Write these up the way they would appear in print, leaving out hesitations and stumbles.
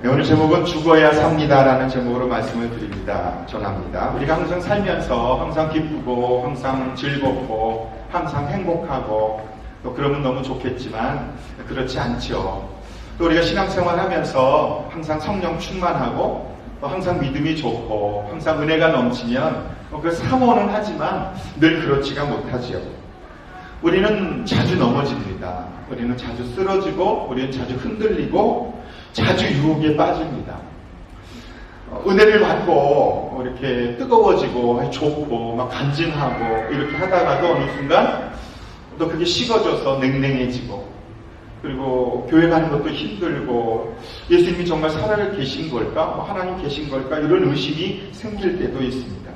네, 오늘 제목은 죽어야 삽니다라는 제목으로 말씀을 전합니다. 우리가 항상 살면서 항상 기쁘고 항상 즐겁고 항상 행복하고 또 그러면 너무 좋겠지만 그렇지 않죠. 또 우리가 신앙생활 하면서 항상 성령 충만하고 또 항상 믿음이 좋고 항상 은혜가 넘치면 그 사모는 하지만 늘 그렇지가 못하지요. 우리는 자주 넘어집니다. 우리는 자주 쓰러지고 우리는 자주 흔들리고 자주 유혹에 빠집니다. 은혜를 받고 이렇게 뜨거워지고 좋고 막 간증하고 이렇게 하다가도 어느 순간 또 그게 식어져서 냉랭해지고 그리고 교회 가는 것도 힘들고 예수님이 정말 살아계신 걸까? 하나님 계신 걸까? 이런 의심이 생길 때도 있습니다.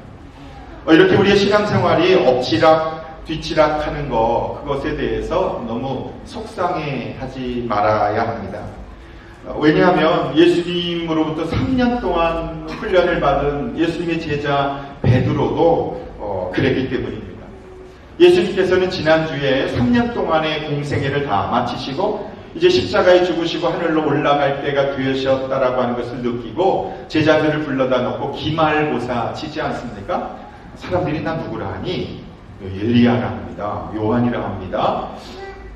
이렇게 우리의 신앙생활이 엎치락 뒤치락 하는 그것에 대해서 너무 속상해하지 말아야 합니다. 왜냐하면 예수님으로부터 3년 동안 훈련을 받은 예수님의 제자 베드로도 그랬기 때문입니다. 예수님께서는 지난주에 3년 동안의 공생애를 다 마치시고 이제 십자가에 죽으시고 하늘로 올라갈 때가 되셨다라고 하는 것을 느끼고 제자들을 불러다 놓고 기말고사 치지 않습니까? 사람들이 나 누구라 하니 엘리야라 합니다. 요한이라 합니다.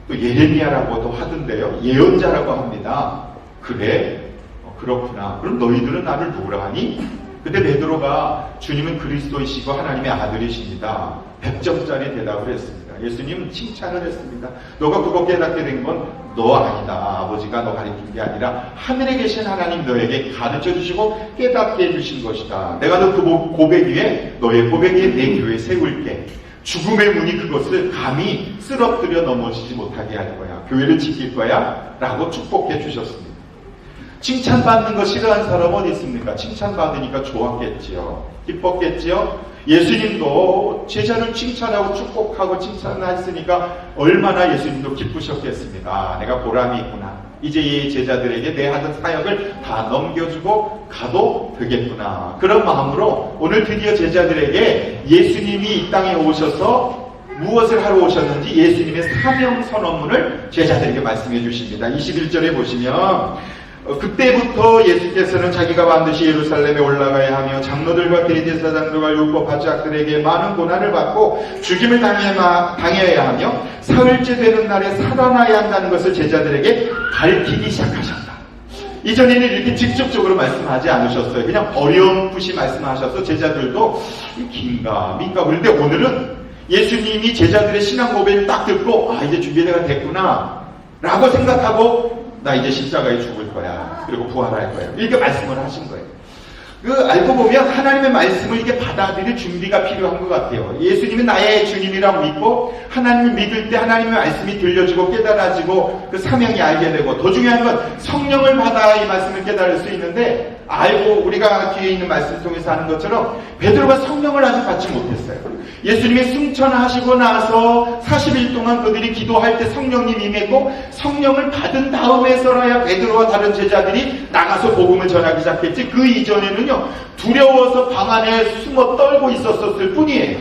또 예레미야라고도 하던데요. 예언자라고 합니다. 그래? 그렇구나. 그럼 너희들은 나를 누구라 하니? 그때 베드로가 주님은 그리스도이시고 하나님의 아들이십니다. 100점짜리 대답을 했습니다. 예수님은 칭찬을 했습니다. 너가 그거 깨닫게 된 건 너 아니다. 아버지가 너 가르친 게 아니라 하늘에 계신 하나님 너에게 가르쳐 주시고 깨닫게 해주신 것이다. 내가 너 그 고백 위에 너의 고백 위에 내 교회 세울게. 죽음의 문이 그것을 감히 쓰러뜨려 넘어지지 못하게 할 거야. 교회를 지킬 거야. 라고 축복해 주셨습니다. 칭찬받는 거 싫어하는 사람 어디 있습니까? 칭찬받으니까 좋았겠지요. 기뻤겠지요. 예수님도 제자를 칭찬하고 축복하고 칭찬했으니까 얼마나 예수님도 기쁘셨겠습니까? 아, 내가 보람이 있구나. 이제 이 제자들에게 내 하던 사역을 다 넘겨주고 가도 되겠구나. 그런 마음으로 오늘 드디어 제자들에게 예수님이 이 땅에 오셔서 무엇을 하러 오셨는지 예수님의 사명 선언문을 제자들에게 말씀해 주십니다. 21절에 보시면 그때부터 예수께서는 자기가 반드시 예루살렘에 올라가야 하며 장로들과 대제사장들과 율법 바지학들에게 많은 고난을 받고 죽임을 당해야 하며 사흘째 되는 날에 살아나야 한다는 것을 제자들에게 가르치기 시작하셨다. 이전에는 이렇게 직접적으로 말씀하지 않으셨어요. 그냥 어렴풋이 말씀하셔서 제자들도 긴가 민가. 그런데 오늘은 예수님이 제자들의 신앙 고백을 딱 듣고 이제 준비가 됐구나 라고 생각하고 나 이제 십자가에 죽을 거야. 그리고 부활할 거야. 이렇게 말씀을 하신 거예요. 알고 보면 하나님의 말씀을 이게 받아들일 준비가 필요한 것 같아요. 예수님이 나의 주님이라고 믿고 하나님을 믿을 때 하나님의 말씀이 들려지고 깨달아지고 그 사명이 알게 되고 더 중요한 건 성령을 받아 이 말씀을 깨달을 수 있는데 알고 우리가 뒤에 있는 말씀 통해서 하는 것처럼 베드로가 성령을 아직 받지 못했어요. 예수님이 승천하시고 나서 40일 동안 그들이 기도할 때 성령님이 임했고 성령을 받은 다음에서야 베드로와 다른 제자들이 나가서 복음을 전하기 시작했지 그 이전에는요 두려워서 방 안에 숨어 떨고 있었을 뿐이에요.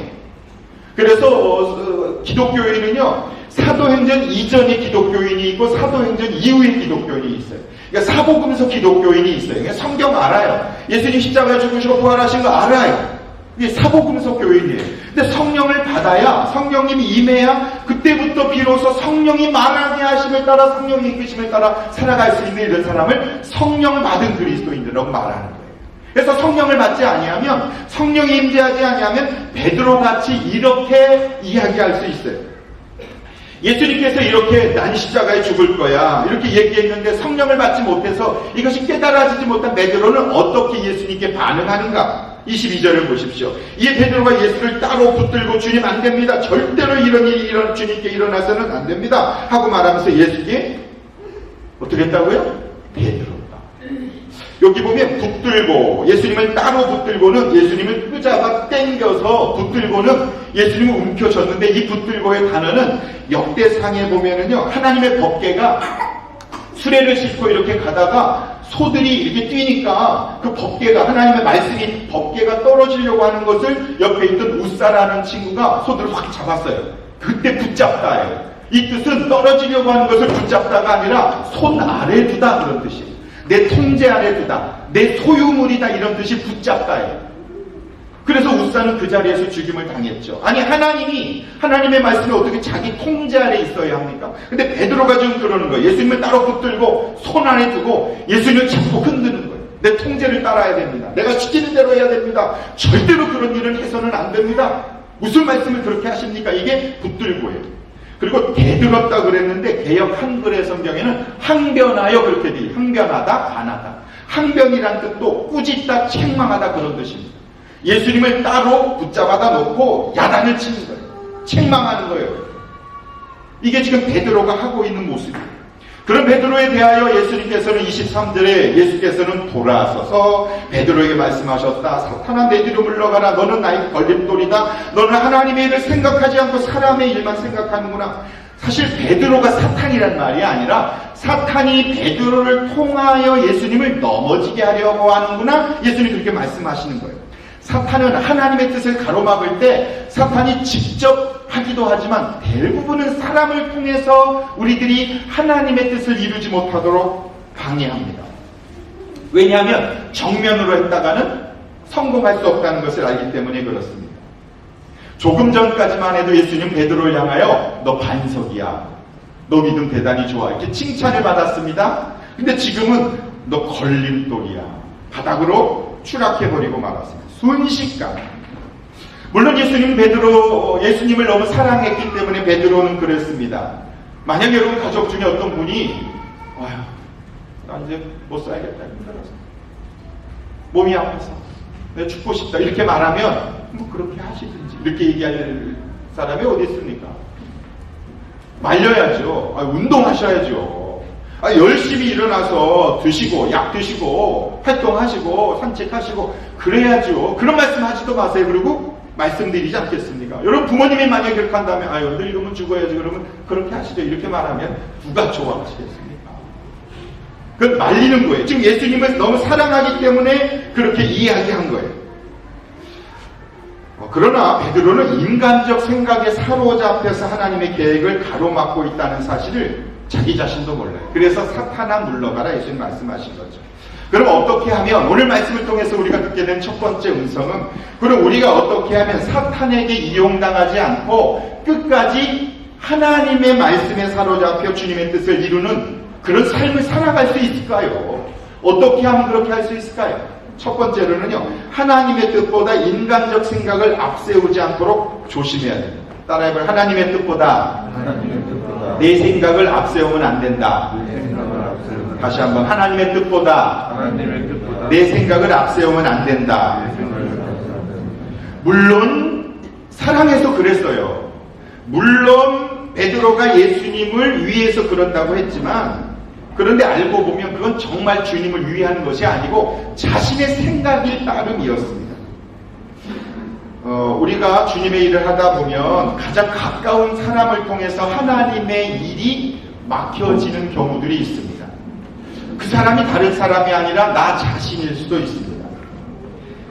그래서 기독교인은요 사도행전 이전의 기독교인이 있고 사도행전 이후의 기독교인이 있어요. 그러니까 사복음서 기독교인이 있어요. 그러니까 성경 알아요. 예수님 십자가에 죽으시고 부활하신 거 알아요. 이게 사복음서 교인이에요. 근데 성령을 받아야 성령님이 임해야 그때부터 비로소 성령이 말하게 하심을 따라 성령이 이끄심을 따라 살아갈 수 있는 이런 사람을 성령 받은 그리스도인들이라고 말하는 거예요. 그래서 성령을 받지 아니하면 성령이 임재하지 아니하면 베드로같이 이렇게 이야기할 수 있어요. 예수님께서 이렇게 난 십자가에 죽을 거야 이렇게 얘기했는데 성령을 받지 못해서 이것이 깨달아지지 못한 베드로는 어떻게 예수님께 반응하는가? 22절을 보십시오. 이에 베드로가 예수를 따로 붙들고 주님 안 됩니다. 절대로 이런 일이 주님께 일어나서는 안 됩니다. 하고 말하면서 예수께 어떻게 했다고요? 베드로가. 여기 보면 붙들고 예수님을 따로 붙들고는 예수님을 끄잡아 땡겨서 붙들고는 예수님을 움켜쥐었는데 이 붙들고의 단어는 역대상에 보면은요 하나님의 법궤가 수레를 싣고 이렇게 가다가 소들이 이렇게 뛰니까 그 법궤가 하나님의 말씀이 법궤가 떨어지려고 하는 것을 옆에 있던 우사라는 친구가 소들을 확 잡았어요. 그때 붙잡다예요. 이 뜻은 떨어지려고 하는 것을 붙잡다가 아니라 손 아래 두다 그런 뜻이에요. 내 통제 아래 두다, 내 소유물이다, 이런 뜻이 붙잡다예요. 그래서 웃사는 그 자리에서 죽임을 당했죠. 아니, 하나님의 말씀이 어떻게 자기 통제 아래 있어야 합니까? 근데 베드로가 지금 그러는 거예요. 예수님을 따로 붙들고 손 안에 두고 예수님을 자꾸 흔드는 거예요. 내 통제를 따라야 됩니다. 내가 시키는 대로 해야 됩니다. 절대로 그런 일을 해서는 안 됩니다. 무슨 말씀을 그렇게 하십니까? 이게 붙들고예요. 그리고 대들었다 그랬는데 개역 한글의 성경에는 항변하여 그렇게 돼. 항변하다, 반하다. 항변이란 뜻도 꾸짖다, 책망하다, 그런 뜻입니다. 예수님을 따로 붙잡아다 놓고 야단을 치는 거예요. 책망하는 거예요. 이게 지금 베드로가 하고 있는 모습이에요. 그런 베드로에 대하여 예수님께서는 23절에 예수께서는 돌아서서 베드로에게 말씀하셨다. 사탄아, 내 뒤로 물러가라. 너는 나의 걸림돌이다. 너는 하나님의 일을 생각하지 않고 사람의 일만 생각하는구나. 사실 베드로가 사탄이란 말이 아니라 사탄이 베드로를 통하여 예수님을 넘어지게 하려고 하는구나. 예수님이 그렇게 말씀하시는 거예요. 사탄은 하나님의 뜻을 가로막을 때 사탄이 직접 하기도 하지만 대부분은 사람을 통해서 우리들이 하나님의 뜻을 이루지 못하도록 방해합니다. 왜냐하면 정면으로 했다가는 성공할 수 없다는 것을 알기 때문에 그렇습니다. 조금 전까지만 해도 예수님 베드로를 향하여 너 반석이야, 너 믿음 대단히 좋아, 이렇게 칭찬을 받았습니다. 근데 지금은 너 걸림돌이야, 바닥으로 추락해버리고 말았습니다. 순식간. 물론 예수님을 너무 사랑했기 때문에 베드로는 그랬습니다. 만약 여러분 가족 중에 어떤 분이 나 이제 못 살겠다, 힘들어서, 몸이 아파서 내가 죽고 싶다, 이렇게 말하면 뭐 그렇게 하시든지, 이렇게 얘기할 사람이 어디 있습니까? 말려야죠. 운동하셔야죠. 열심히 일어나서 드시고 약 드시고 활동하시고 산책하시고 그래야죠. 그런 말씀 하지도 마세요. 그리고 말씀드리지 않겠습니까? 여러분 부모님이 만약에 그렇게 한다면 늙으면 죽어야지, 그러면 그렇게 하시죠. 이렇게 말하면 누가 좋아하시겠습니까? 그건 말리는 거예요. 지금 예수님을 너무 사랑하기 때문에 그렇게 이야기한 거예요. 그러나 베드로는 인간적 생각에 사로잡혀서 하나님의 계획을 가로막고 있다는 사실을 자기 자신도 몰라요. 그래서 사탄아 물러가라, 예수님 말씀하신 거죠. 그럼 어떻게 하면, 오늘 말씀을 통해서 우리가 듣게 된 첫 번째 음성은, 그럼 우리가 어떻게 하면 사탄에게 이용당하지 않고 끝까지 하나님의 말씀에 사로잡혀 주님의 뜻을 이루는 그런 삶을 살아갈 수 있을까요? 어떻게 하면 그렇게 할 수 있을까요? 첫 번째로는요, 하나님의 뜻보다 인간적 생각을 앞세우지 않도록 조심해야 됩니다. 따라해봐요. 하나님의 뜻보다 내 생각을 앞세우면 안 된다. 다시 한번, 하나님의 뜻보다 내 생각을 앞세우면 안 된다. 물론 사랑해서 그랬어요. 물론 베드로가 예수님을 위해서 그런다고 했지만, 그런데 알고 보면 그건 정말 주님을 위한 것이 아니고 자신의 생각일 따름이었습니다. 우리가 주님의 일을 하다 보면 가장 가까운 사람을 통해서 하나님의 일이 막혀지는 경우들이 있습니다. 그 사람이 다른 사람이 아니라 나 자신일 수도 있습니다.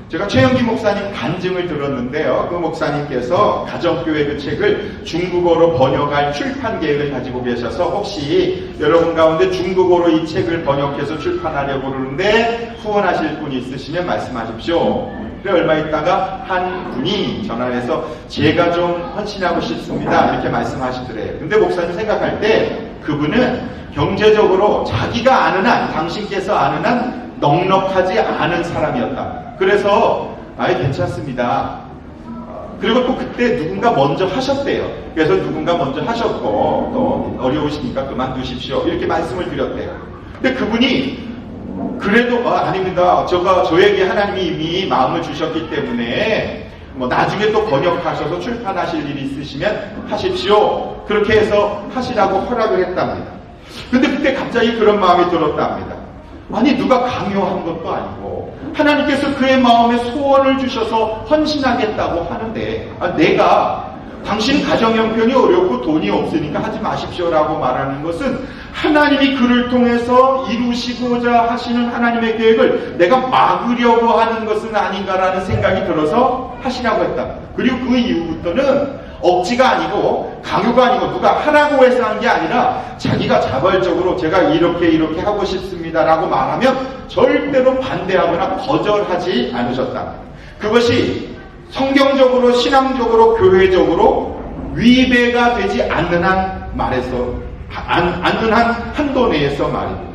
제가 최영기 목사님 간증을 들었는데요. 그 목사님께서 가정교회 그 책을 중국어로 번역할 출판 계획을 가지고 계셔서 혹시 여러분 가운데 중국어로 이 책을 번역해서 출판하려고 그러는데 후원하실 분이 있으시면 말씀하십시오. 그래 얼마 있다가 한 분이 전화해서 제가 좀 헌신하고 싶습니다, 이렇게 말씀하시더래요. 근데 목사님 생각할 때 그분은 경제적으로 자기가 아는 한, 당신께서 아는 한 넉넉하지 않은 사람이었다. 그래서 괜찮습니다. 그리고 또 그때 누군가 먼저 하셨대요. 그래서 누군가 먼저 하셨고 또 어려우시니까 그만두십시오, 이렇게 말씀을 드렸대요. 근데 그분이 그래도 아닙니다, 저에게 하나님이 이미 마음을 주셨기 때문에 나중에 또 번역하셔서 출판하실 일이 있으시면 하십시오, 그렇게 해서 하시라고 허락을 했답니다. 근데 그때 갑자기 그런 마음이 들었답니다. 아니, 누가 강요한 것도 아니고 하나님께서 그의 마음에 소원을 주셔서 헌신하겠다고 하는데, 내가 당신 가정 형편이 어렵고 돈이 없으니까 하지 마십시오라고 말하는 것은 하나님이 그를 통해서 이루시고자 하시는 하나님의 계획을 내가 막으려고 하는 것은 아닌가라는 생각이 들어서 하시라고 했답니다. 그리고 그 이후부터는 억지가 아니고 강요가 아니고 누가 하라고 해서 한 게 아니라 자기가 자발적으로 제가 이렇게 하고 싶습니다라고 말하면 절대로 반대하거나 거절하지 않으셨다. 그것이 성경적으로 신앙적으로 교회적으로 위배가 되지 않는 한 말에서 않는 한 한도 내에서 말입니다.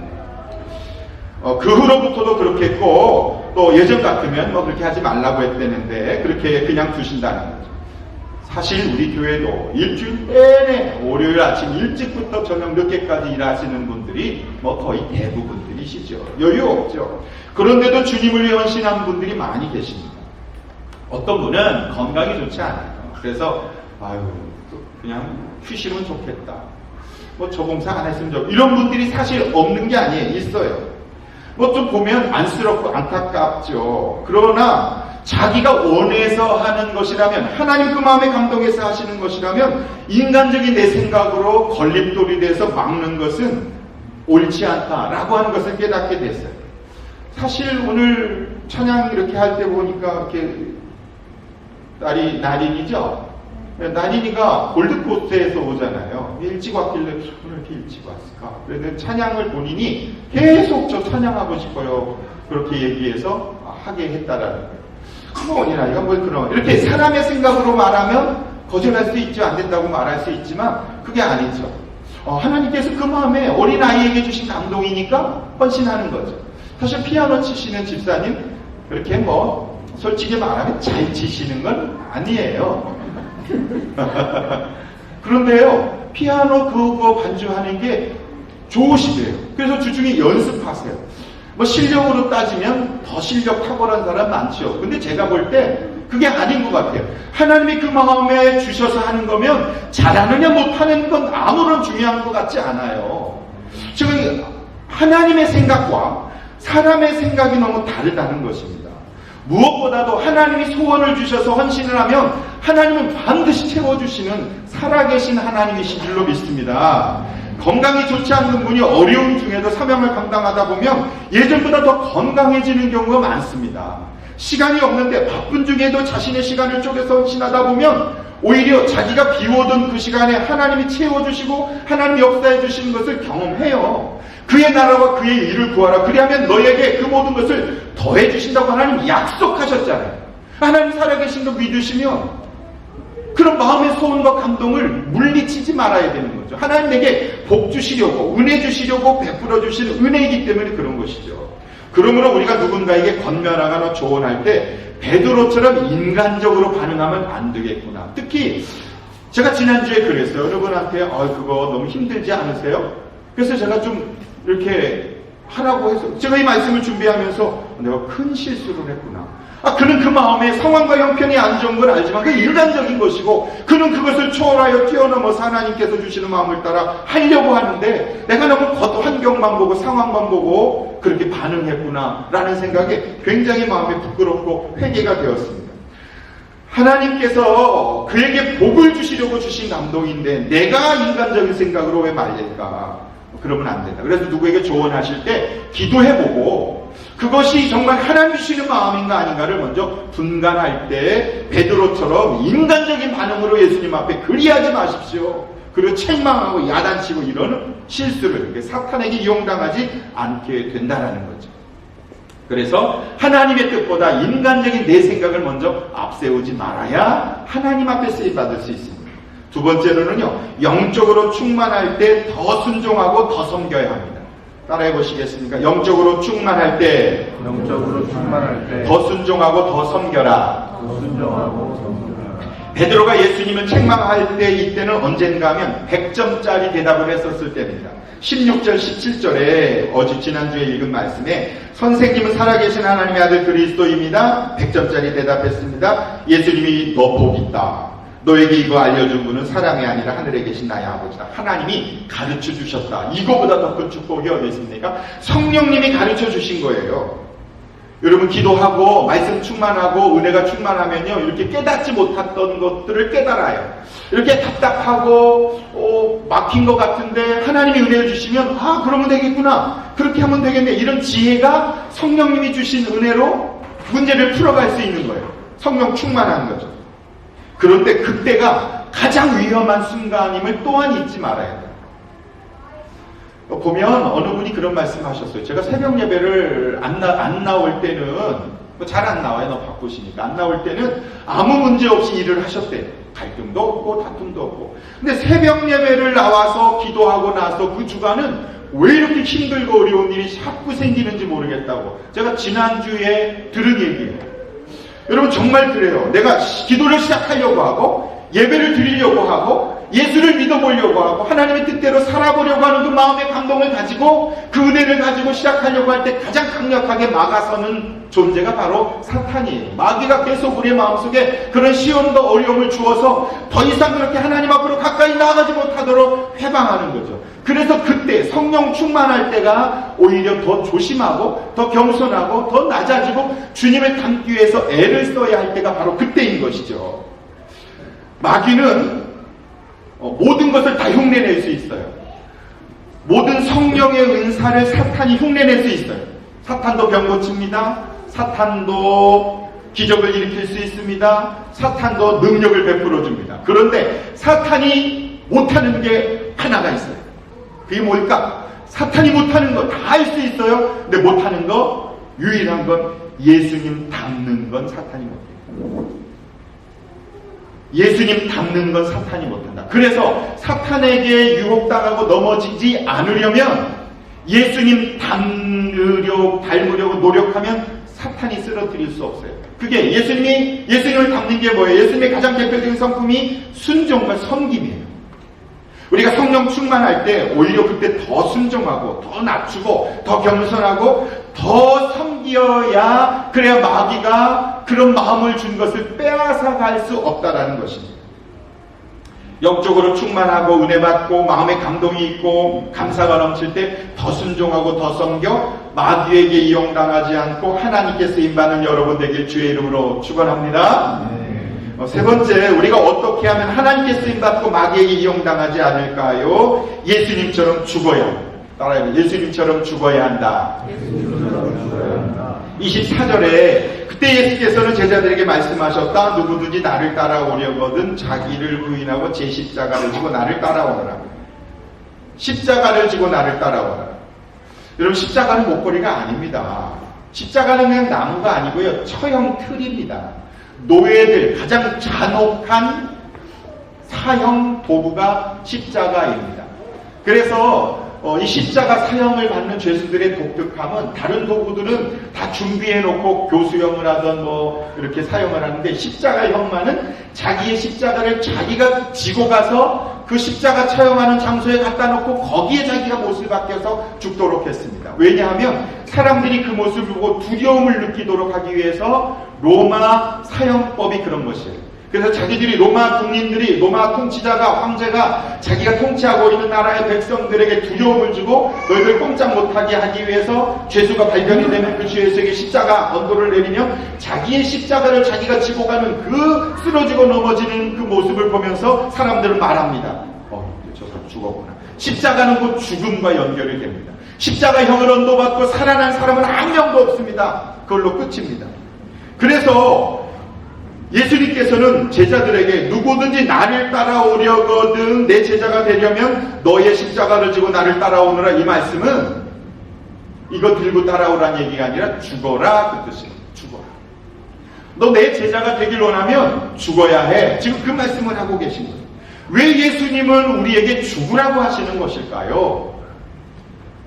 그 후로부터도 그렇게 했고 또 예전 같으면 뭐 그렇게 하지 말라고 했다는데 그렇게 그냥 두신다는 거죠. 사실 우리 교회도 일주일 내내 월요일 아침 일찍부터 저녁 늦게까지 일하시는 분들이 뭐 거의 대부분들이시죠. 여유 없죠. 그런데도 주님을 위해 헌신한 분들이 많이 계십니다. 어떤 분은 건강이 좋지 않아요. 그래서 그냥 쉬시면 좋겠다. 뭐 저 봉사 안 했으면 좋겠다. 이런 분들이 사실 없는 게 아니에요. 있어요. 뭐 좀 보면 안쓰럽고 안타깝죠. 그러나 자기가 원해서 하는 것이라면, 하나님 그 마음에 감동해서 하시는 것이라면 인간적인 내 생각으로 걸림돌이 돼서 막는 것은 옳지 않다라고 하는 것을 깨닫게 됐어요. 사실 오늘 찬양 이렇게 할 때 보니까 이렇게 날인이죠. 날인이가 골드코스트에서 오잖아요. 일찍 왔길래 오늘 이렇게 일찍 왔을까? 그런데 찬양을 본인이 계속 저 찬양하고 싶어요. 그렇게 얘기해서 하게 했다라는 거예요. 그럼 어린아이가 뭘 그런 이렇게 사람의 생각으로 말하면 거절할 수 있죠. 안 된다고 말할 수 있지만 그게 아니죠. 하나님께서 그 마음에 어린아이에게 주신 감동이니까 헌신하는 거죠. 사실 피아노 치시는 집사님 그렇게 뭐 솔직히 말하면 잘 치시는 건 아니에요. 그런데요, 피아노 그거 반주하는 게 좋으시대요. 그래서 주중에 연습하세요. 뭐 실력으로 따지면 더 실력 탁월한 사람 많죠. 근데 제가 볼 때 그게 아닌 것 같아요. 하나님이 그 마음에 주셔서 하는 거면 잘하느냐 못하는 건 아무런 중요한 것 같지 않아요. 지금 하나님의 생각과 사람의 생각이 너무 다르다는 것입니다. 무엇보다도 하나님이 소원을 주셔서 헌신을 하면 하나님은 반드시 채워주시는 살아계신 하나님이신 줄로 믿습니다. 건강이 좋지 않는 분이 어려움 중에도 사명을 감당하다 보면 예전보다 더 건강해지는 경우가 많습니다. 시간이 없는데 바쁜 중에도 자신의 시간을 쪼개서 헌신하다 보면 오히려 자기가 비워둔 그 시간에 하나님이 채워주시고 하나님이 역사해 주시는 것을 경험해요. 그의 나라와 그의 일을 구하라. 그리하면 너에게 그 모든 것을 더해 주신다고 하나님 약속하셨잖아요. 하나님 살아계신 거 믿으시면 그런 마음의 소원과 감동을 물리치지 말아야 되는 거죠. 하나님 내게 복 주시려고, 은혜 주시려고 베풀어 주시는 은혜이기 때문에 그런 것이죠. 그러므로 우리가 누군가에게 건면하거나 조언할 때 베드로처럼 인간적으로 반응하면 안 되겠구나. 특히 제가 지난주에 그랬어요. 여러분한테 그거 너무 힘들지 않으세요? 그래서 제가 좀 이렇게 하라고 해서 제가 이 말씀을 준비하면서 내가 큰 실수를 했구나. 그는 그 마음에 상황과 형편이 안 좋은 걸 알지만 그게 인간적인 것이고 그는 그것을 초월하여 뛰어넘어서 하나님께서 주시는 마음을 따라 하려고 하는데 내가 너무 환경만 보고 상황만 보고 그렇게 반응했구나 라는 생각에 굉장히 마음이 부끄럽고 회개가 되었습니다. 하나님께서 그에게 복을 주시려고 주신 감동인데 내가 인간적인 생각으로 왜 말릴까? 그러면 안 된다. 그래서 누구에게 조언하실 때 기도해보고 그것이 정말 하나님 주시는 마음인가 아닌가를 먼저 분간할 때 베드로처럼 인간적인 반응으로 예수님 앞에 그리하지 마십시오. 그리고 책망하고 야단치고 이러는 실수를 사탄에게 이용당하지 않게 된다는 거죠. 그래서 하나님의 뜻보다 인간적인 내 생각을 먼저 앞세우지 말아야 하나님 앞에 쓰임받을 수 있습니다. 두 번째로는요, 영적으로 충만할 때 더 순종하고 더 섬겨야 합니다. 따라해 보시겠습니까? 영적으로 충만할 때 더 순종하고 더 섬겨라. 베드로가 예수님을 책망할 때 이때는 언젠가 하면 100점짜리 대답을 했었을 때입니다. 16절 17절에 지난주에 읽은 말씀에 선생님은 살아계신 하나님의 아들 그리스도입니다. 100점짜리 대답했습니다. 예수님이 너 복 있다. 너에게 이거 알려준 분은 사람이 아니라 하늘에 계신 나의 아버지다. 하나님이 가르쳐 주셨다. 이거보다 더 큰 축복이 어디 있습니까? 성령님이 가르쳐 주신 거예요. 여러분 기도하고 말씀 충만하고 은혜가 충만하면요 이렇게 깨닫지 못했던 것들을 깨달아요. 이렇게 답답하고 막힌 것 같은데 하나님이 은혜를 주시면 그러면 되겠구나. 그렇게 하면 되겠네. 이런 지혜가 성령님이 주신 은혜로 문제를 풀어갈 수 있는 거예요. 성령 충만한 거죠. 그런데 그때가 가장 위험한 순간임을 또한 잊지 말아야 돼요. 보면 어느 분이 그런 말씀하셨어요. 제가 새벽 예배를 안 나올 때는 잘 안 나와요. 너무 바쁘시니까. 안 나올 때는 아무 문제 없이 일을 하셨대요. 갈등도 없고 다툼도 없고. 근데 새벽 예배를 나와서 기도하고 나서 그 주간은 왜 이렇게 힘들고 어려운 일이 자꾸 생기는지 모르겠다고 제가 지난주에 들은 얘기예요. 여러분 정말 그래요. 내가 기도를 시작하려고 하고 예배를 드리려고 하고 예수를 믿어보려고 하고 하나님의 뜻대로 살아보려고 하는 그 마음의 감동을 가지고 그 은혜를 가지고 시작하려고 할 때 가장 강력하게 막아서는 존재가 바로 사탄이에요. 마귀가 계속 우리의 마음속에 그런 시험과 어려움을 주어서 더 이상 그렇게 하나님 앞으로 가까이 나아가지 못하도록 해방하는 거죠. 그래서 그때 성령 충만할 때가 오히려 더 조심하고 더 겸손하고 더 낮아지고 주님을 닮기 위해서 애를 써야 할 때가 바로 그때인 것이죠. 마귀는 모든 것을 다 흉내낼 수 있어요. 모든 성령의 은사를 사탄이 흉내낼 수 있어요. 사탄도 병 고칩니다. 사탄도 기적을 일으킬 수 있습니다. 사탄도 능력을 베풀어 줍니다. 그런데 사탄이 못하는 게 하나가 있어요. 그게 뭘까? 사탄이 못하는 거 다 할 수 있어요. 근데 못하는 거, 유일한 건 예수님 닮는 건 사탄이 못해요. 예수님 닮는 건 사탄이 못한다. 그래서 사탄에게 유혹당하고 넘어지지 않으려면 예수님 닮으려고 노력하면 사탄이 쓰러뜨릴 수 없어요. 그게 예수님을 닮는 게 뭐예요? 예수님의 가장 대표적인 성품이 순종과 섬김이에요. 우리가 성령 충만할 때 오히려 그때 더 순종하고 더 낮추고 더 겸손하고 더 섬겨야 그래야 마귀가 그런 마음을 준 것을 빼앗아 갈 수 없다라는 것입니다. 영적으로 충만하고 은혜 받고 마음에 감동이 있고 감사가 넘칠 때 더 순종하고 더 섬겨 마귀에게 이용당하지 않고 하나님께 쓰임받는 여러분 되길 주의 이름으로 축원합니다. 세 번째, 우리가 어떻게 하면 하나님께 쓰임받고 마귀에게 이용당하지 않을까요? 예수님처럼 죽어야. 따라해요. 예수님처럼 죽어야 한다. 24절에 그때 예수께서는 제자들에게 말씀하셨다. 누구든지 나를 따라오려거든 자기를 부인하고 제 십자가를 지고 나를 따라오너라. 십자가를 지고 나를 따라오너라. 여러분 십자가는 목걸이가 아닙니다. 십자가는 그냥 나무가 아니고요. 처형 틀입니다. 노예들 가장 잔혹한 사형 도구가 십자가입니다. 그래서 이 십자가 사형을 받는 죄수들의 독특함은 다른 도구들은 다 준비해놓고 교수형을 하던 이렇게 사형을 하는데 십자가형만은 자기의 십자가를 자기가 지고 가서 그 십자가 처형하는 장소에 갖다 놓고 거기에 자기가 못을 박혀서 죽도록 했습니다. 왜냐하면 사람들이 그 모습을 보고 두려움을 느끼도록 하기 위해서 로마 사형법이 그런 것이에요. 그래서 자기들이 로마 국민들이 로마 통치자가 황제가 자기가 통치하고 있는 나라의 백성들에게 두려움을 주고 너희들 꼼짝 못하게 하기 위해서 죄수가 발견이 되면 그 죄수에게 십자가 언도를 내리며 자기의 십자가를 자기가 지고 가는 그 쓰러지고 넘어지는 그 모습을 보면서 사람들은 말합니다. 저 사람 죽었구나. 십자가는 곧 죽음과 연결이 됩니다. 십자가형을 언도받고 살아난 사람은 한 명도 없습니다. 그걸로 끝입니다. 그래서 예수님께서는 제자들에게 누구든지 나를 따라오려거든 내 제자가 되려면 너의 십자가를 지고 나를 따라오느라, 이 말씀은 이거 들고 따라오라는 얘기가 아니라 죽어라 그 뜻이에요. 죽어라. 너 내 제자가 되길 원하면 죽어야 해. 지금 그 말씀을 하고 계신 거예요. 왜 예수님은 우리에게 죽으라고 하시는 것일까요?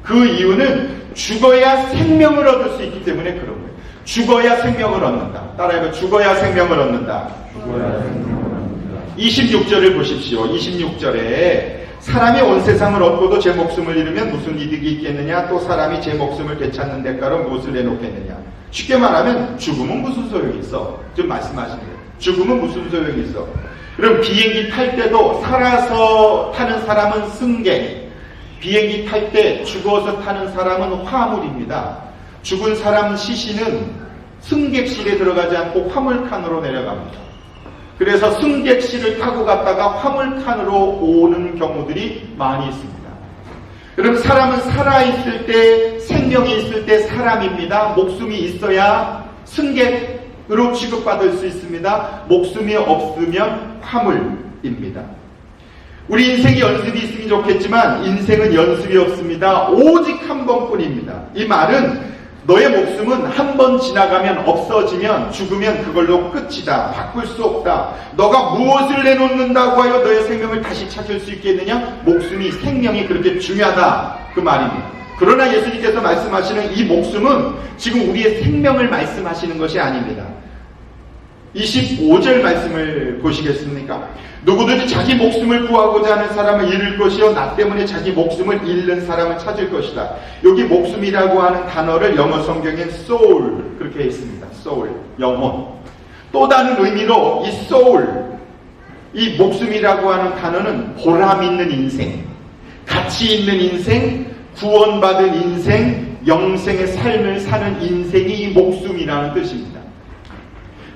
그 이유는 죽어야 생명을 얻을 수 있기 때문에 그런 거예요. 죽어야 생명을 얻는다. 따라해봐. 죽어야 생명을 얻는다. 26절을 보십시오. 26절에 사람이 온 세상을 얻고도 제 목숨을 잃으면 무슨 이득이 있겠느냐? 또 사람이 제 목숨을 되찾는 대가로 무엇을 내놓겠느냐? 쉽게 말하면 죽음은 무슨 소용이 있어? 좀 말씀하시는 거예요. 죽음은 무슨 소용이 있어? 그럼 비행기 탈 때도 살아서 타는 사람은 승객, 비행기 탈 때 죽어서 타는 사람은 화물입니다. 죽은 사람 시신은 승객실에 들어가지 않고 화물칸으로 내려갑니다. 그래서 승객실을 타고 갔다가 화물칸으로 오는 경우들이 많이 있습니다. 여러분, 사람은 살아있을 때, 생명이 있을 때 사람입니다. 목숨이 있어야 승객으로 취급받을 수 있습니다. 목숨이 없으면 화물, 소울입니다. 우리 인생이 연습이 있으면 좋겠지만 인생은 연습이 없습니다. 오직 한 번뿐입니다. 이 말은 너의 목숨은 한 번 지나가면 없어지면 죽으면 그걸로 끝이다. 바꿀 수 없다. 너가 무엇을 내놓는다고 하여 너의 생명을 다시 찾을 수 있겠느냐? 목숨이 생명이 그렇게 중요하다. 그 말입니다. 그러나 예수님께서 말씀하시는 이 목숨은 지금 우리의 생명을 말씀하시는 것이 아닙니다. 25절 말씀을 보시겠습니까? 누구든지 자기 목숨을 구하고자 하는 사람을 잃을 것이요 나 때문에 자기 목숨을 잃는 사람을 찾을 것이다. 여기 목숨이라고 하는 단어를 영어 성경엔 soul 그렇게 있습니다. soul, 영혼. 또 다른 의미로 이 soul, 이 목숨이라고 하는 단어는 보람 있는 인생, 가치 있는 인생, 구원받은 인생, 영생의 삶을 사는 인생이 이 목숨이라는 뜻입니다.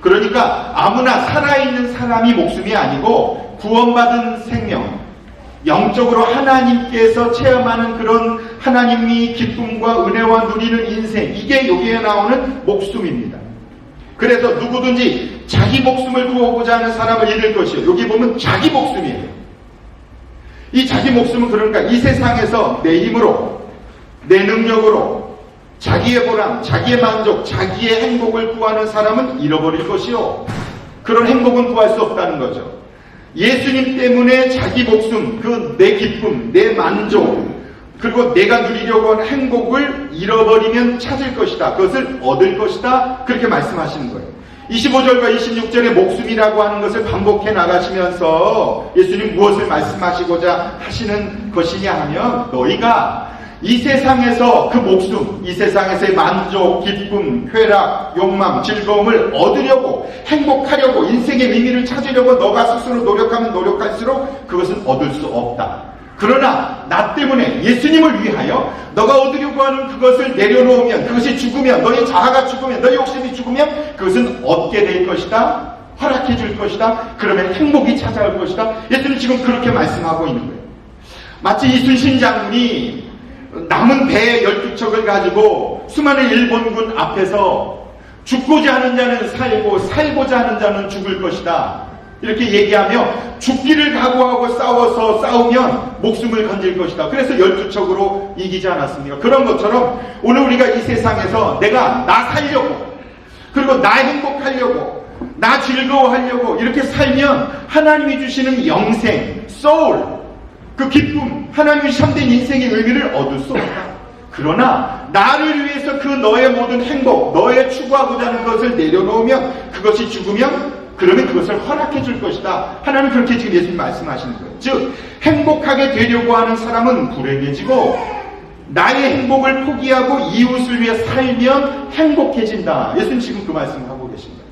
그러니까 아무나 살아있는 사람이 목숨이 아니고 구원받은 생명, 영적으로 하나님께서 체험하는 그런 하나님이 기쁨과 은혜와 누리는 인생, 이게 여기에 나오는 목숨입니다. 그래서 누구든지 자기 목숨을 구하고자 하는 사람을 잃을 것이요. 여기 보면 자기 목숨이에요. 이 자기 목숨은 그러니까 이 세상에서 내 힘으로, 내 능력으로 자기의 보람, 자기의 만족, 자기의 행복을 구하는 사람은 잃어버릴 것이요. 그런 행복은 구할 수 없다는 거죠. 예수님 때문에 자기 목숨, 그 내 기쁨, 내 만족, 그리고 내가 누리려고 하는 행복을 잃어버리면 찾을 것이다. 그것을 얻을 것이다. 그렇게 말씀하시는 거예요. 25절과 26절의 목숨이라고 하는 것을 반복해 나가시면서 예수님 무엇을 말씀하시고자 하시는 것이냐 하면 너희가 이 세상에서 그 목숨, 이 세상에서의 만족, 기쁨, 쾌락, 욕망, 즐거움을 얻으려고, 행복하려고, 인생의 의미를 찾으려고 너가 스스로 노력하면 노력할수록 그것은 얻을 수 없다. 그러나 나 때문에 예수님을 위하여 너가 얻으려고 하는 그것을 내려놓으면, 그것이 죽으면, 너의 자아가 죽으면, 너의 욕심이 죽으면 그것은 얻게 될 것이다. 허락해 줄 것이다. 그러면 행복이 찾아올 것이다. 예수님 지금 그렇게 말씀하고 있는 거예요. 마치 이순신 장군이 남은 배 12척을 가지고 수많은 일본군 앞에서 죽고자 하는 자는 살고 살고자 하는 자는 죽을 것이다. 이렇게 얘기하며 죽기를 각오하고 싸우면 목숨을 건질 것이다. 그래서 12척으로 이기지 않았습니까? 그런 것처럼 오늘 우리가 이 세상에서 내가 나 살려고, 그리고 나 행복하려고, 나 즐거워하려고 이렇게 살면 하나님이 주시는 영생, soul, 그 기쁨, 하나님의 참된 인생의 의미를 얻을 수 없다. 그러나 나를 위해서 그 너의 모든 행복, 너의 추구하고자 하는 것을 내려놓으면, 그것이 죽으면 그러면 그것을 허락해 줄 것이다. 하나님 그렇게 지금 예수님 말씀하시는 거예요. 즉 행복하게 되려고 하는 사람은 불행해지고, 나의 행복을 포기하고 이웃을 위해 살면 행복해진다. 예수님 지금 그 말씀을 하고 계십니다.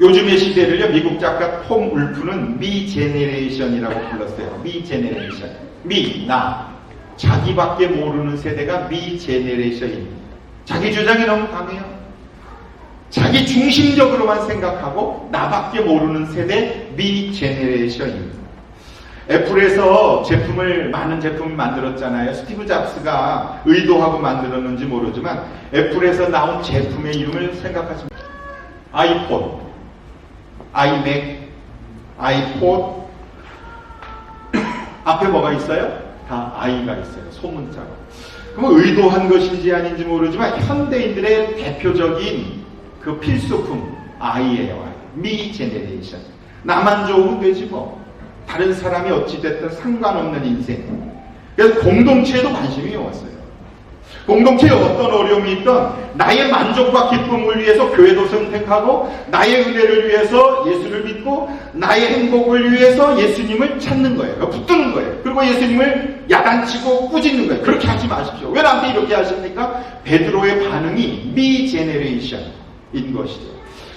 요즘의 시대를요, 미국 작가 톰 울프는 미 제네레이션이라고 불렀어요. 미 제네레이션. 미, 나. 자기밖에 모르는 세대가 미 제네레이션입니다. 자기 주장이 너무 강해요. 자기 중심적으로만 생각하고 나밖에 모르는 세대 미 제네레이션입니다. 애플에서 많은 제품을 만들었잖아요. 스티브 잡스가 의도하고 만들었는지 모르지만 애플에서 나온 제품의 이름을 생각하시면 아이폰, 아이맥, 아이폰 앞에 뭐가 있어요? 다 아이가 있어요. 소문자로. 그럼 의도한 것인지 아닌지 모르지만 현대인들의 대표적인 그 필수품 아이예요. 미 제네레이션. 나만 좋으면 되지 뭐. 다른 사람이 어찌됐든 상관없는 인생. 그래서 공동체에도 관심이 왔어요. 공동체에 어떤 어려움이 있던 나의 만족과 기쁨을 위해서 교회도 선택하고, 나의 은혜를 위해서 예수를 믿고, 나의 행복을 위해서 예수님을 찾는 거예요. 붙드는 거예요. 그리고 예수님을 야단치고 꾸짖는 거예요. 그렇게 하지 마십시오. 왜 나한테 이렇게 하십니까? 베드로의 반응이 미 제네레이션인 것이죠.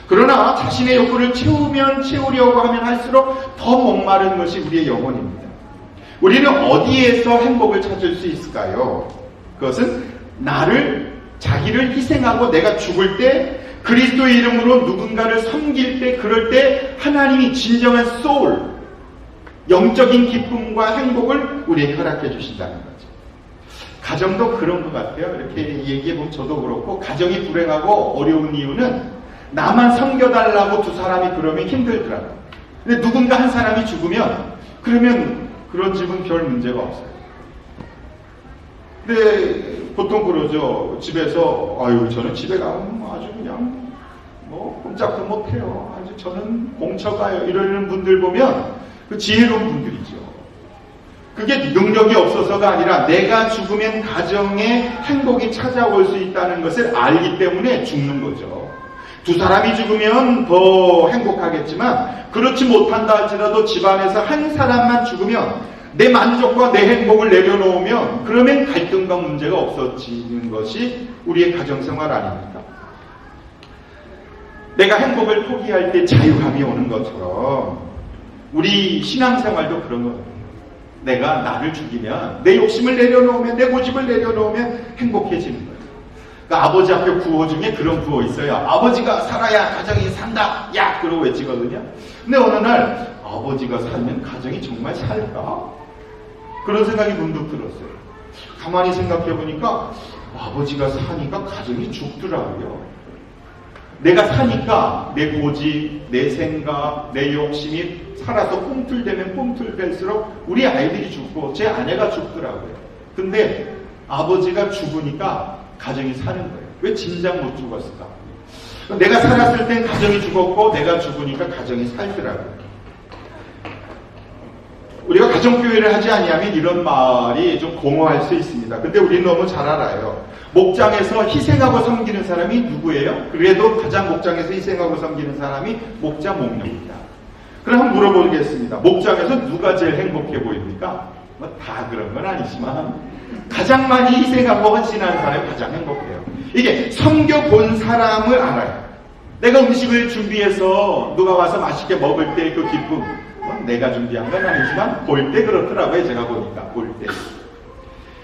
그러나 자신의 욕구를 채우려고 하면 할수록 더 목마른 것이 우리의 영혼입니다. 우리는 어디에서 행복을 찾을 수 있을까요? 그것은 자기를 희생하고 내가 죽을 때, 그리스도의 이름으로 누군가를 섬길 때, 그럴 때 하나님이 진정한 소울, 영적인 기쁨과 행복을 우리에게 허락해 주신다는 거죠. 가정도 그런 것 같아요. 이렇게 얘기해보면 저도 그렇고, 가정이 불행하고 어려운 이유는 나만 섬겨달라고 두 사람이 그러면 힘들더라고요. 근데 누군가 한 사람이 죽으면 그러면 그런 집은 별 문제가 없어요. 근데 보통 그러죠. 집에서 아유 저는 집에 가면 아주 그냥 뭐 꼼짝도 못해요. 아주 저는 공처가요. 이러는 분들 보면 그 지혜로운 분들이죠. 그게 능력이 없어서가 아니라 내가 죽으면 가정에 행복이 찾아올 수 있다는 것을 알기 때문에 죽는 거죠. 두 사람이 죽으면 더 행복하겠지만 그렇지 못한다 할지라도 집안에서 한 사람만 죽으면 내 만족과 내 행복을 내려놓으면 그러면 갈등과 문제가 없어지는 것이 우리의 가정생활 아닙니까? 내가 행복을 포기할 때 자유함이 오는 것처럼 우리 신앙생활도 그런 거예요. 내가 나를 죽이면 내 욕심을 내려놓으면 내 고집을 내려놓으면 행복해지는 거예요. 그러니까 아버지 앞에 구호 중에 그런 구호 있어요. 아버지가 살아야 가정이 산다. 야! 그러고 외치거든요. 근데 어느 날 아버지가 살면 가정이 정말 살까? 그런 생각이 문득 들었어요. 가만히 생각해 보니까 아버지가 사니까 가정이 죽더라고요. 내가 사니까 내 고집, 내 생각, 내 욕심이 살아서 꿈틀대면 꿈틀댈수록 우리 아이들이 죽고 제 아내가 죽더라고요. 근데 아버지가 죽으니까 가정이 사는 거예요. 왜 진작 못 죽었을까? 내가 살았을 땐 가정이 죽었고 내가 죽으니까 가정이 살더라고요. 우리가 가정교회를 하지 아니하면 이런 말이 좀 공허할 수 있습니다. 근데 우리는 너무 잘 알아요. 목장에서 희생하고 섬기는 사람이 누구예요? 그래도 가장 목장에서 희생하고 섬기는 사람이 목자 목녀입니다. 그럼 한번 물어보겠습니다. 목장에서 누가 제일 행복해 보입니까? 뭐 다 그런 건 아니지만 가장 많이 희생하고 헌신하는 사람이 가장 행복해요. 이게 섬겨본 사람을 알아요. 내가 음식을 준비해서 누가 와서 맛있게 먹을 때 그 기쁨, 내가 준비한 건 아니지만 볼 때 그렇더라고요. 제가 보니까 볼 때.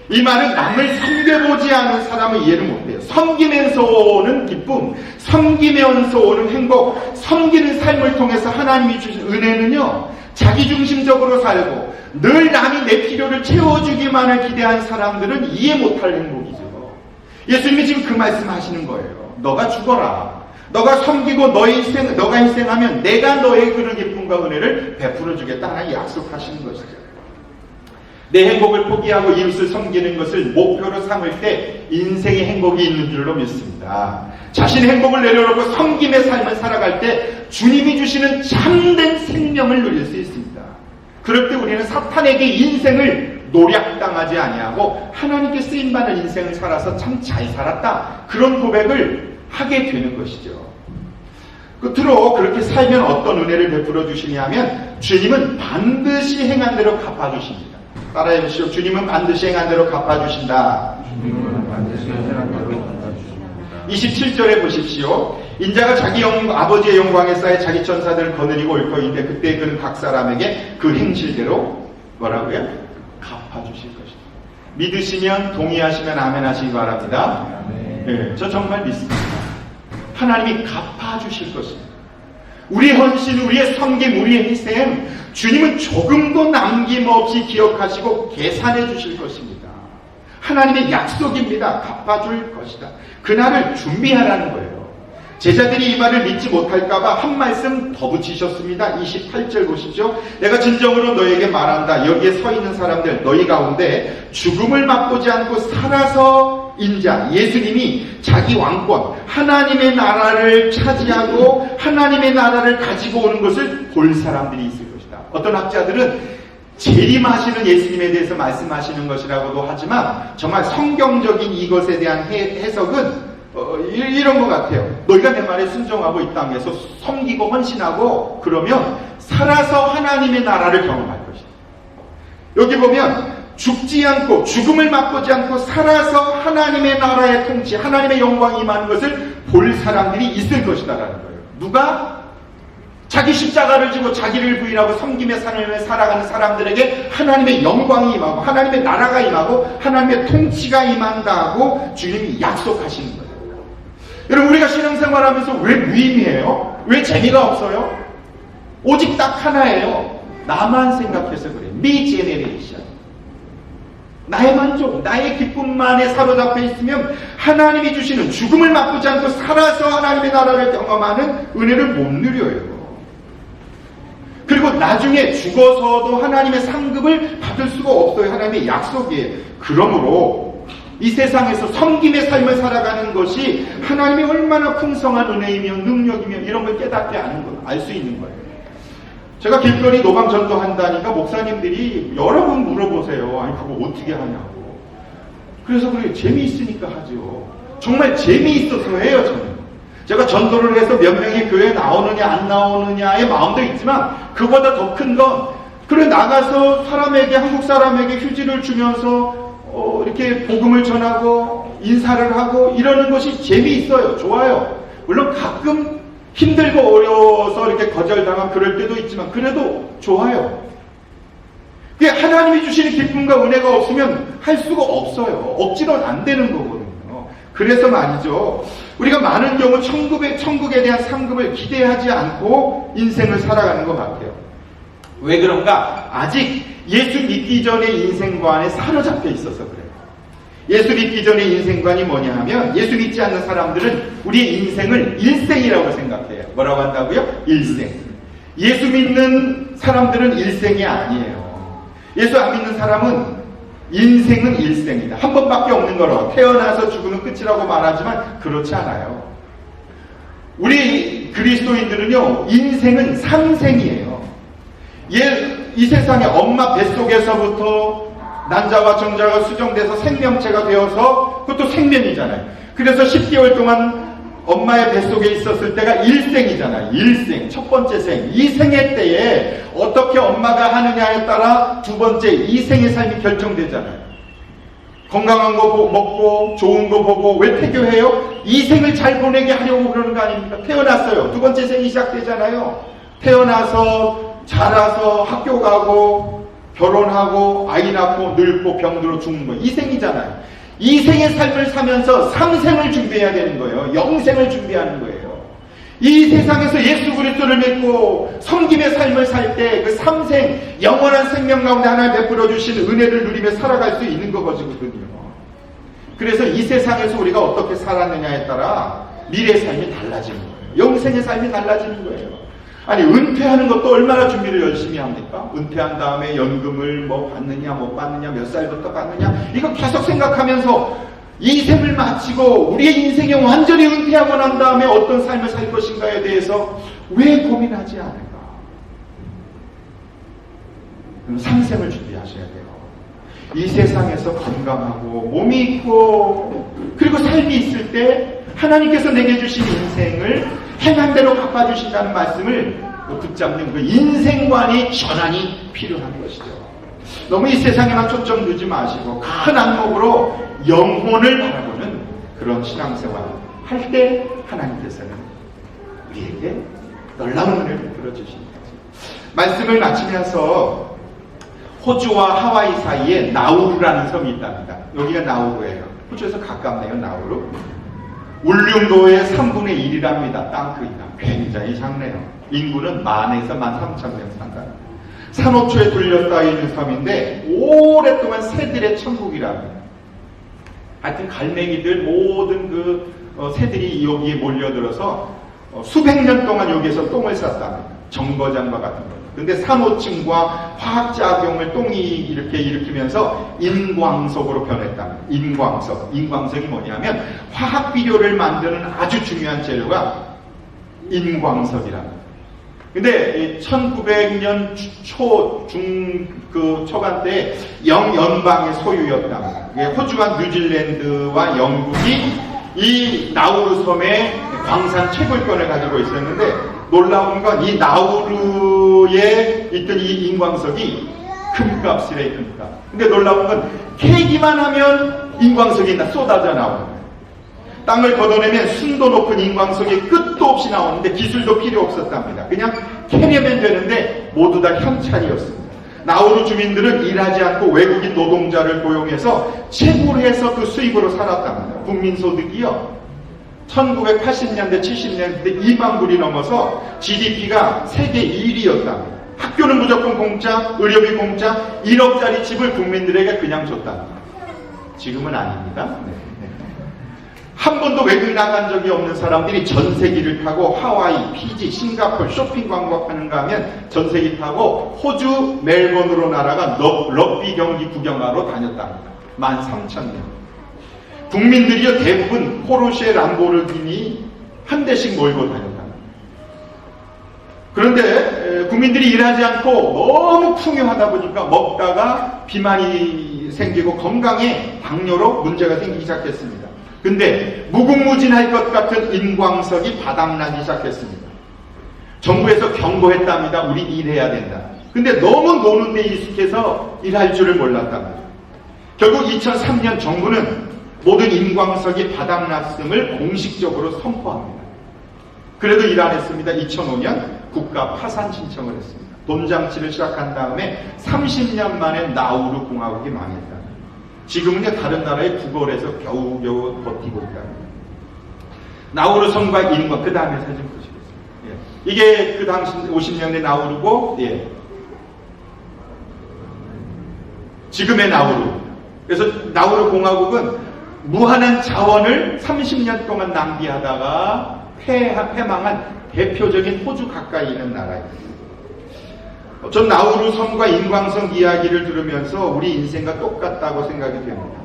이 말은 남을 섬겨보지 않은 사람은 이해를 못해요. 섬기면서 오는 기쁨, 섬기면서 오는 행복, 섬기는 삶을 통해서 하나님이 주신 은혜는요, 자기중심적으로 살고 늘 남이 내 필요를 채워주기만을 기대한 사람들은 이해 못할 행복이죠. 예수님이 지금 그 말씀하시는 거예요. 너가 죽어라. 너가 섬기고 너가 희생하면 내가 너의 그런 기쁨과 은혜를 베풀어 주겠다 하나님 약속하시는 것이죠. 내 행복을 포기하고 이웃을 섬기는 것을 목표로 삼을 때 인생의 행복이 있는 줄로 믿습니다. 자신의 행복을 내려놓고 섬김의 삶을 살아갈 때 주님이 주시는 참된 생명을 누릴 수 있습니다. 그럴 때 우리는 사탄에게 인생을 노략당하지 아니하고 하나님께 쓰임받는 인생을 살아서 참 잘 살았다. 그런 고백을 하게 되는 것이죠. 끝으로 그렇게 살면 어떤 은혜를 베풀어 주시냐면 주님은 반드시 행한 대로 갚아주십니다. 따라해 주시오. 주님은 반드시 행한 대로 갚아주신다. 주님은 반드시 행한 대로 갚아주십니다. 27절에 보십시오. 인자가 자기 아버지의 영광에 쌓여 자기 천사들을 거느리고 올 터인데 그때 그는 각 사람에게 그 행실대로 뭐라고요? 갚아주실 것이다. 믿으시면 동의하시면 아멘 하시기 바랍니다. 네, 저 정말 믿습니다. 하나님이 갚아주실 것입니다. 우리의 헌신, 우리의 섬김, 우리의 희생, 주님은 조금도 남김없이 기억하시고 계산해 주실 것입니다. 하나님의 약속입니다. 갚아줄 것이다. 그날을 준비하라는 거예요. 제자들이 이 말을 믿지 못할까봐 한 말씀 더 붙이셨습니다. 28절 보시죠. 내가 진정으로 너에게 말한다. 여기에 서 있는 사람들 너희 가운데 죽음을 맛보지 않고 살아서 인자 예수님이 자기 왕권 하나님의 나라를 차지하고 하나님의 나라를 가지고 오는 것을 볼 사람들이 있을 것이다. 어떤 학자들은 재림하시는 예수님에 대해서 말씀하시는 것이라고도 하지만 정말 성경적인 이것에 대한 해석은 이런 것 같아요. 너희가 내 말에 순종하고 이 땅에서 섬기고 헌신하고 그러면 살아서 하나님의 나라를 경험할 것이다. 여기 보면 죽지 않고 죽음을 맛보지 않고 살아서 하나님의 나라의 통치, 하나님의 영광이 임하는 것을 볼 사람들이 있을 것이다라는 거예요. 누가? 자기 십자가를 지고 자기를 부인하고 섬김의 삶을 살아가는 사람들에게 하나님의 영광이 임하고 하나님의 나라가 임하고 하나님의 통치가 임한다고 주님이 약속하시는 거예요. 여러분 우리가 신앙생활하면서 왜 무의미해요? 왜 재미가 없어요? 오직 딱 하나예요. 나만 생각해서 그래. 미 제네레이션. 나의 만족, 나의 기쁨만에 사로잡혀 있으면 하나님이 주시는 죽음을 맛보지 않고 살아서 하나님의 나라를 경험하는 은혜를 못 누려요. 그리고 나중에 죽어서도 하나님의 상급을 받을 수가 없어요. 하나님의 약속이에요. 그러므로 이 세상에서 섬김의 삶을 살아가는 것이 하나님이 얼마나 풍성한 은혜이며 능력이며 이런 걸 깨닫게 아는 거, 알 수 있는 거예요. 제가 길거리 노방 전도한다니까 목사님들이 여러 번 물어보세요. 아니 그거 어떻게 하냐고. 그래서 그래요. 재미있으니까 하죠. 정말 재미있어서 해요. 저는. 제가 전도를 해서 몇 명이 교회에 나오느냐 안 나오느냐의 마음도 있지만 그보다 더 큰 건 그래 나가서 사람에게 한국 사람에게 휴지를 주면서 이렇게 복음을 전하고 인사를 하고 이러는 것이 재미있어요. 좋아요. 물론 가끔 힘들고 어려워서 이렇게 거절당한 그럴 때도 있지만 그래도 좋아요. 그게 하나님이 주시는 기쁨과 은혜가 없으면 할 수가 없어요. 억지로는 안 되는 거거든요. 그래서 말이죠. 우리가 많은 경우 천국에 대한 상급을 기대하지 않고 인생을 살아가는 것 같아요. 왜 그런가? 아직 예수 믿기 전의 인생관에 사로잡혀 있어서 그래요. 예수 믿기 전의 인생관이 뭐냐 하면 예수 믿지 않는 사람들은 우리의 인생을 일생이라고 생각해요. 뭐라고 한다고요? 일생. 예수 믿는 사람들은 일생이 아니에요. 예수 안 믿는 사람은 인생은 일생이다. 한 번밖에 없는 거로 태어나서 죽으면 끝이라고 말하지만 그렇지 않아요. 우리 그리스도인들은요 인생은 삼생이에요. 이 세상에 엄마 뱃속에서부터 난자와 정자가 수정돼서 생명체가 되어서 그것도 생명이잖아요. 그래서 10개월 동안 엄마의 뱃속에 있었을 때가 일생이잖아요. 일생, 첫 번째 생. 이 생애 때에 어떻게 엄마가 하느냐에 따라 두 번째 이 생의 삶이 결정되잖아요. 건강한 거 먹고 좋은 거 보고 왜 태교해요? 이 생을 잘 보내게 하려고 그러는 거 아닙니까? 태어났어요. 두 번째 생이 시작되잖아요. 태어나서 자라서 학교 가고 결혼하고 아이 낳고 늙고 병들어 죽는 거 이 생이잖아요. 이 생의 삶을 사면서 3생을 준비해야 되는 거예요. 영생을 준비하는 거예요. 이 세상에서 예수 그리스도를 믿고 섬김의 삶을 살 때 그 3생 영원한 생명 가운데 하나님 베풀어 주신 은혜를 누리며 살아갈 수 있는 거거든요. 그래서 이 세상에서 우리가 어떻게 살았느냐에 따라 미래의 삶이 달라지는 거예요. 영생의 삶이 달라지는 거예요. 아니 은퇴하는 것도 얼마나 준비를 열심히 합니까? 은퇴한 다음에 연금을 뭐 받느냐 못 받느냐 몇 살부터 받느냐 이거 계속 생각하면서 이 생을 마치고 우리의 인생에 완전히 은퇴하고 난 다음에 어떤 삶을 살 것인가에 대해서 왜 고민하지 않을까? 그럼 3생을 준비하셔야 돼요. 이 세상에서 건강하고 몸이 있고 그리고 삶이 있을 때 하나님께서 내게 주신 인생을 행한 대로 갚아주신다는 말씀을 붙잡는 그 인생관이 전환이 필요한 것이죠. 너무 이 세상에만 초점 두지 마시고 큰 안목으로 영혼을 바라보는 그런 신앙생활 할 때 하나님께서는 우리에게 놀라운 은혜를 베풀어 주십니다. 말씀을 마치면서 호주와 하와이 사이에 나우루라는 섬이 있답니다. 여기가 나우루예요. 호주에서 가깝네요. 나우루. 울릉도의 3분의 1이랍니다. 땅크기가 굉장히 작네요. 인구는 10,000에서 13,000명 산다. 산호초에 둘러싸여 있는 섬인데 오랫동안 새들의 천국이랍니다. 하여튼 갈매기들 모든 새들이 여기에 몰려들어서 수백 년 동안 여기에서 똥을 쌌답니다. 정거장과 같은 거. 근데 산호층과 화학작용을 똥이 이렇게 일으키면서 인광석으로 변했답니다. 인광석이 뭐냐면 화학비료를 만드는 아주 중요한 재료가 인광석이랍니다. 근데 1900년 초반 때 영연방의 소유였답니다. 호주와 뉴질랜드와 영국이 이 나우루 섬의 광산 채굴권을 가지고 있었는데 놀라운 건 이 나우루에 있던 이 인광석이 금값이래, 금값. 근데 놀라운 건 캐기만 하면 인광석이 쏟아져 나오는 거예요. 땅을 걷어내면 순도 높은 인광석이 끝도 없이 나오는데 기술도 필요 없었답니다. 그냥 캐내면 되는데 모두 다 현찰이었습니다. 나우루 주민들은 일하지 않고 외국인 노동자를 고용해서 채굴해서 그 수입으로 살았답니다. 국민소득이요. 1980년대, 70년대 2만 불이 넘어서 GDP가 세계 1위였답니다. 학교는 무조건 공짜, 의료비 공짜, 1억짜리 집을 국민들에게 그냥 줬답니다. 지금은 아닙니다. 네. 한 번도 외국 나간 적이 없는 사람들이 전세기를 타고 하와이, 피지, 싱가포르 쇼핑 광고하는가 하면 전세기 타고 호주 멜번으로 날아가 럭비 경기 구경하러 다녔답니다. 13,000명. 국민들이요 대부분 포르쉐 람보르기니 한 대씩 몰고 다녔답니다. 그런데 국민들이 일하지 않고 너무 풍요하다 보니까 먹다가 비만이 생기고 건강에 당뇨로 문제가 생기기 시작했습니다. 근데 무궁무진할 것 같은 인광석이 바닥나기 시작했습니다. 정부에서 경고했답니다. 우리 일해야 된다. 근데 너무 노는 데 익숙해서 일할 줄을 몰랐답니다. 결국 2003년 정부는 모든 인광석이 바닥났음을 공식적으로 선포합니다. 그래도 일 안 했습니다. 2005년 국가 파산 신청을 했습니다. 돈장치를 시작한 다음에 30년 만에 나우루 공화국이 망했다. 지금은 다른 나라의 구걸에서 겨우겨우 버티고 있다. 나우루 성과 인광, 그 다음에 사진 보시겠습니다. 예. 이게 그 당시 50년대 나우루고, 예. 지금의 나우루. 그래서 나우루 공화국은 무한한 자원을 30년 동안 낭비하다가 패망한 대표적인 호주 가까이 있는 나라입니다. 전 나우루 성과 인광석 이야기를 들으면서 우리 인생과 똑같다고 생각이 됩니다.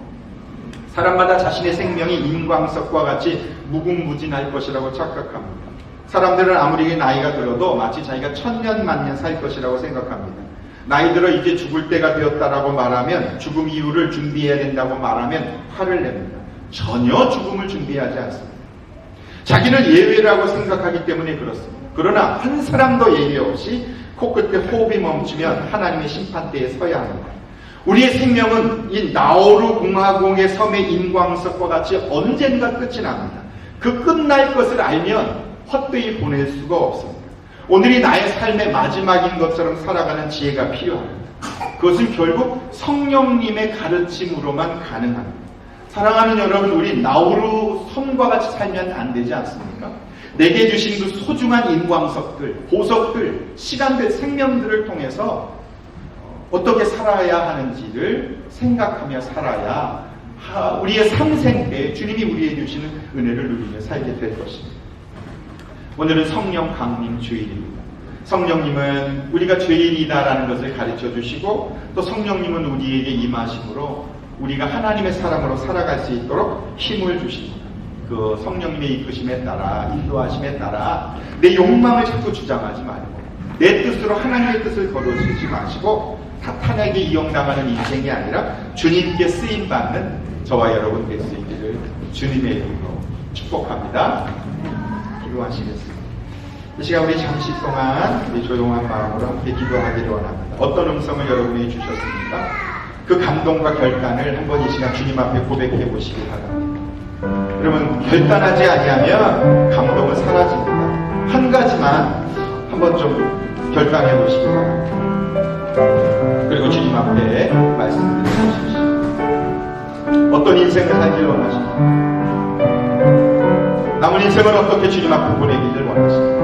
사람마다 자신의 생명이 인광석과 같이 무궁무진할 것이라고 착각합니다. 사람들은 아무리 나이가 들어도 마치 자기가 1000년 만년 살 것이라고 생각합니다. 나이 들어 이제 죽을 때가 되었다라고 말하면, 죽음 이후를 준비해야 된다고 말하면 화를 냅니다. 전혀 죽음을 준비하지 않습니다. 자기는 예외라고 생각하기 때문에 그렇습니다. 그러나 한 사람도 예외 없이 코끝에 호흡이 멈추면 하나님의 심판대에 서야 합니다. 우리의 생명은 이 나우루 공화국의 섬의 인광석과 같이 언젠가 끝이 납니다. 그 끝날 것을 알면 헛되이 보낼 수가 없습니다. 오늘이 나의 삶의 마지막인 것처럼 살아가는 지혜가 필요합니다. 그것은 결국 성령님의 가르침으로만 가능합니다. 사랑하는 여러분, 우리 나우루 섬과 같이 살면 안 되지 않습니까? 내게 주신 그 소중한 인광석들, 보석들, 시간들, 생명들을 통해서 어떻게 살아야 하는지를 생각하며 살아야 우리의 삼생 때 주님이 우리에게 주시는 은혜를 누리며 살게 될 것입니다. 오늘은 성령 강림 주일입니다. 성령님은 우리가 죄인이다라는 것을 가르쳐 주시고, 또 성령님은 우리에게 임하심으로 우리가 하나님의 사람으로 살아갈 수 있도록 힘을 주십니다. 그 성령님의 이끄심에 따라, 인도하심에 따라 내 욕망을 자꾸 주장하지 말고 내 뜻으로 하나님의 뜻을 거두시지 마시고 사탄에게 이용당하는 인생이 아니라 주님께 쓰임받는 저와 여러분 될 수 있기를 주님의 이름으로 축복합니다. 기도하시겠습니다. 이 시간 우리 잠시 동안 우리 조용한 마음으로 함께 기도하기를 원합니다. 어떤 음성을 여러분이 주셨습니까? 그 감동과 결단을 한번 이 시간 주님 앞에 고백해 보시기 바랍니다. 여러분, 결단하지 아니하면 감동은 사라집니다. 한 가지만 한번 좀 결단해 보시기 바랍니다. 그리고 주님 앞에 말씀드려 주십시오. 어떤 인생을 살기를 원하십니까? 남은 인생을 어떻게 주님 앞에 보내기를 원하십니까?